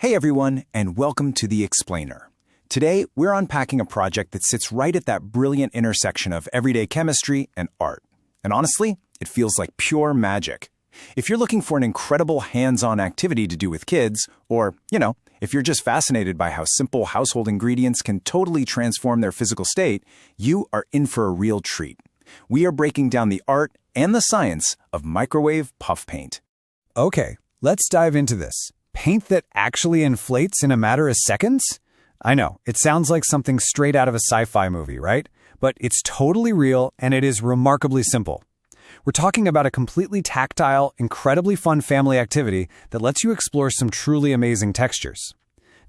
Hey everyone, and welcome to The Explainer. Today, we're unpacking a project that sits right at that brilliant intersection of everyday chemistry and art. And honestly, it feels like pure magic. If you're looking for an incredible hands-on activity to do with kids, or, if you're just fascinated by how simple household ingredients can totally transform their physical state, you are in for a real treat. We are breaking down the art and the science of microwave puff paint. Okay, let's dive into this. Paint that actually inflates in a matter of seconds? I know, it sounds like something straight out of a sci-fi movie, right? But it's totally real and it is remarkably simple. We're talking about a completely tactile, incredibly fun family activity that lets you explore some truly amazing textures.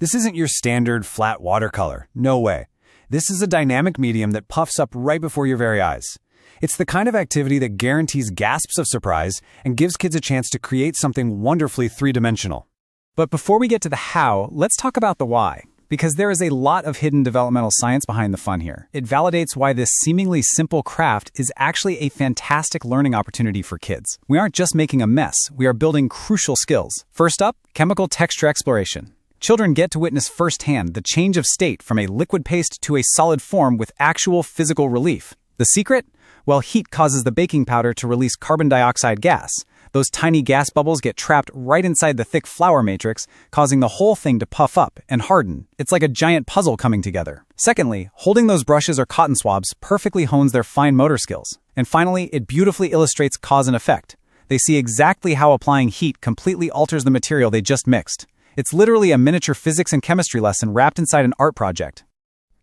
This isn't your standard flat watercolor, no way. This is a dynamic medium that puffs up right before your very eyes. It's the kind of activity that guarantees gasps of surprise and gives kids a chance to create something wonderfully three-dimensional. But before we get to the how, let's talk about the why. Because there is a lot of hidden developmental science behind the fun here. It validates why this seemingly simple craft is actually a fantastic learning opportunity for kids. We aren't just making a mess, we are building crucial skills. First up, chemical texture exploration. Children get to witness firsthand the change of state from a liquid paste to a solid form with actual physical relief. The secret? Well, heat causes the baking powder to release carbon dioxide gas. Those tiny gas bubbles get trapped right inside the thick flour matrix, causing the whole thing to puff up and harden. It's like a giant puzzle coming together. Secondly, holding those brushes or cotton swabs perfectly hones their fine motor skills. And finally, it beautifully illustrates cause and effect. They see exactly how applying heat completely alters the material they just mixed. It's literally a miniature physics and chemistry lesson wrapped inside an art project.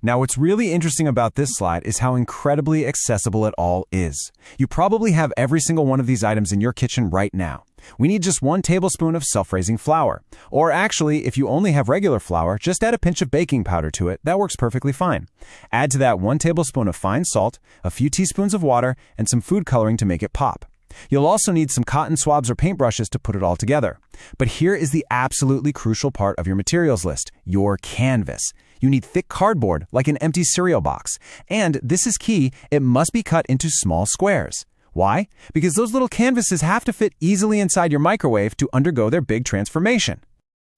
Now, what's really interesting about this slide is how incredibly accessible it all is. You probably have every single one of these items in your kitchen right now. We need just 1 tablespoon of self-raising flour. Or actually, if you only have regular flour, just add a pinch of baking powder to it. That works perfectly fine. Add to that 1 tablespoon of fine salt, a few teaspoons of water, and some food coloring to make it pop. You'll also need some cotton swabs or paintbrushes to put it all together. But here is the absolutely crucial part of your materials list, your canvas. You need thick cardboard, like an empty cereal box. And this is key, it must be cut into small squares. Why? Because those little canvases have to fit easily inside your microwave to undergo their big transformation.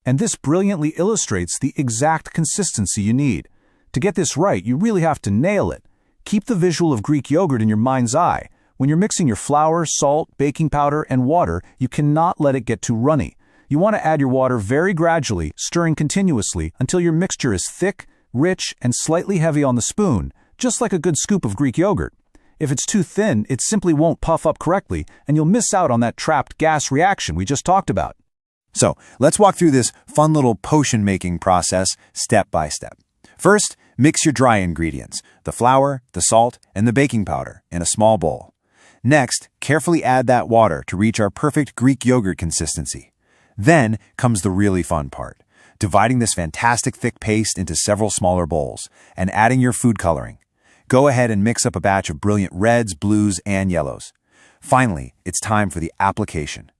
And this brilliantly illustrates the exact consistency you need. To get this right, you really have to nail it. Keep the visual of Greek yogurt in your mind's eye. When you're mixing your flour, salt, baking powder, and water, you cannot let it get too runny. You want to add your water very gradually, stirring continuously until your mixture is thick, rich, and slightly heavy on the spoon, just like a good scoop of Greek yogurt. If it's too thin, it simply won't puff up correctly, and you'll miss out on that trapped gas reaction we just talked about. So, let's walk through this fun little potion-making process step by step. First, mix your dry ingredients, the flour, the salt, and the baking powder, in a small bowl. Next, carefully add that water to reach our perfect Greek yogurt consistency. Then comes the really fun part, dividing this fantastic thick paste into several smaller bowls and adding your food coloring. Go ahead and mix up a batch of brilliant reds, blues, and yellows. Finally, it's time for the application.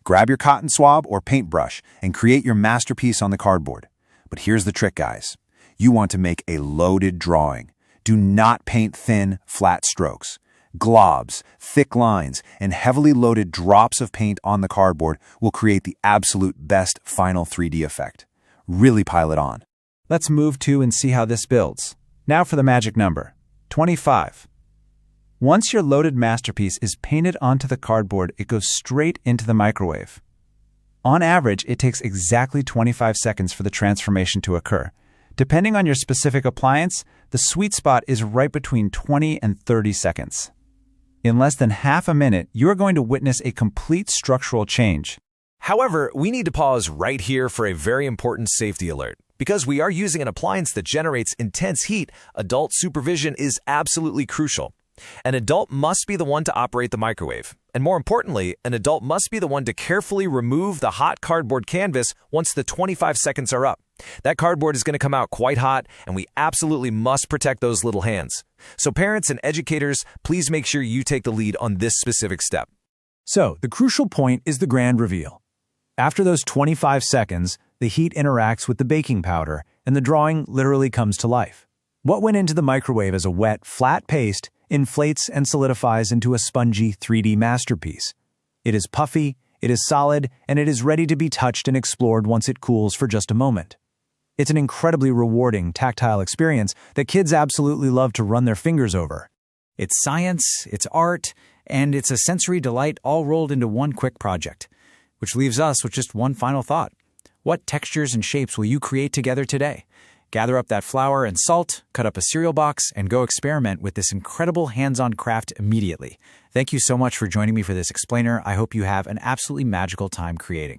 Grab your cotton swab or paintbrush and create your masterpiece on the cardboard. But here's the trick, guys. You want to make a loaded drawing. Do not paint thin, flat strokes. Globs, thick lines, and heavily loaded drops of paint on the cardboard will create the absolute best final 3D effect. Really pile it on. Let's move to and see how this builds. Now for the magic number, 25. Once your loaded masterpiece is painted onto the cardboard, it goes straight into the microwave. On average, it takes exactly 25 seconds for the transformation to occur. Depending on your specific appliance, the sweet spot is right between 20 and 30 seconds. In less than half a minute, you are going to witness a complete structural change. However, we need to pause right here for a very important safety alert. Because we are using an appliance that generates intense heat, adult supervision is absolutely crucial. An adult must be the one to operate the microwave. And more importantly, an adult must be the one to carefully remove the hot cardboard canvas once the 25 seconds are up. That cardboard is going to come out quite hot, and we absolutely must protect those little hands. So parents and educators, please make sure you take the lead on this specific step. So, the crucial point is the grand reveal. After those 25 seconds, the heat interacts with the baking powder, and the drawing literally comes to life. What went into the microwave as a wet, flat paste inflates and solidifies into a spongy 3D masterpiece. It is puffy, It is solid, and it is ready to be touched and explored once it cools for just a moment. It's an incredibly rewarding, tactile experience that kids absolutely love to run their fingers over. It's science, it's art, and it's a sensory delight all rolled into one quick project. Which leaves us with just one final thought. What textures and shapes will you create together today? Gather up that flour and salt, cut up a cereal box, and go experiment with this incredible hands-on craft immediately. Thank you so much for joining me for this explainer. I hope you have an absolutely magical time creating.